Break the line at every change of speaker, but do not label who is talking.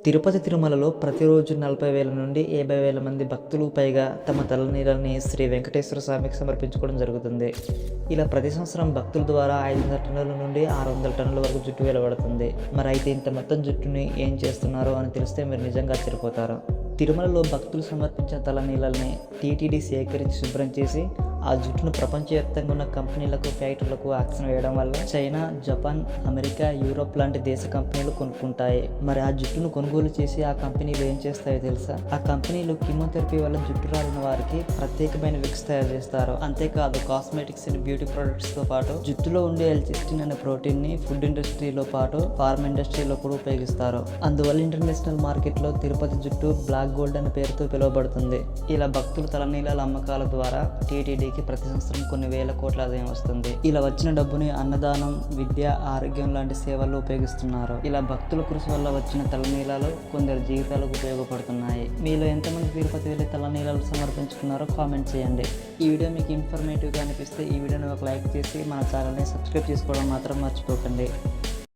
తిరుపతి తిరుమలలో ప్రతిరోజు 40,000 నుండి 50,000 మంది భక్తులు పైగా తమ తలనీలాలని శ్రీ వెంకటేశ్వర స్వామికి సమర్పించుకోవడం జరుగుతుంది. ఇలా ప్రతి సంవత్సరం భక్తుల ద్వారా 500 టన్నుల నుండి 600 టన్నుల వరకు జుట్టు వెలువడుతుంది. మరి అయితే ఇంత మొత్తం జుట్టుని ఏం చేస్తున్నారో అని తెలిస్తే మీరు నిజంగా ఆశ్చర్యపోతారు. తిరుమలలో భక్తులు సమర్పించిన తలనీలాలని టీటీడీ సేకరించి శుభ్రం చేసి ఆ జుట్టును ప్రపంచవ్యాప్తంగా ఉన్న కంపెనీలకు, ఫ్యాక్టరీలకు ఆక్షన్ వేయడం వల్ల చైనా, జపాన్, అమెరికా, యూరోప్ లాంటి దేశ కంపెనీలు కొనుక్కుంటాయి. మరి ఆ జుట్టును కొనుగోలు చేసి ఆ కంపెనీలు ఏం చేస్తాయో తెలుసా? ఆ కంపెనీలు కీమోథెరపీ వల్ల జుట్టు రాలిన వారికి ప్రత్యేకమైన విక్స్ తయారు చేస్తారు. అంతేకాదు కాస్మెటిక్స్ అండ్ బ్యూటీ ప్రొడక్ట్స్ తో పాటు జుట్టులో ఉండే ఎల్సిస్టిన్ అనే ప్రోటీన్ ని ఫుడ్ ఇండస్ట్రీలో పాటు ఫార్మ్ ఇండస్ట్రీలో కూడా ఉపయోగిస్తారు. అందువల్ల ఇంటర్నేషనల్ మార్కెట్ లో తిరుపతి జుట్టు బ్లాక్ గోల్డ్ అనే పేరుతో పిలువబడుతుంది. ఇలా భక్తుల తలనీలాల అమ్మకాల ద్వారా టీటీడీకి ప్రతి సంవత్సరం కొన్ని వేల కోట్ల ఆదాయం వస్తుంది. ఇలా వచ్చిన డబ్బుని అన్నదానం, విద్య, ఆరోగ్యం లాంటి సేవల్లో ఉపయోగిస్తున్నారు. ఇలా భక్తుల కృషి వల్ల వచ్చిన తలనీలాలు కొందరి జీవితాలకు ఉపయోగపడుతున్నాయి. మీలో ఎంతమంది తిరుపతి వెళ్ళి తలనీలాలు సమర్పించుకున్నారో కామెంట్ చేయండి. ఈ వీడియో మీకు ఇన్ఫర్మేటివ్గా అనిపిస్తే ఈ వీడియోని ఒక లైక్ చేసి మన ఛానల్ని సబ్స్క్రైబ్ చేసుకోవడం మాత్రం మర్చిపోకండి.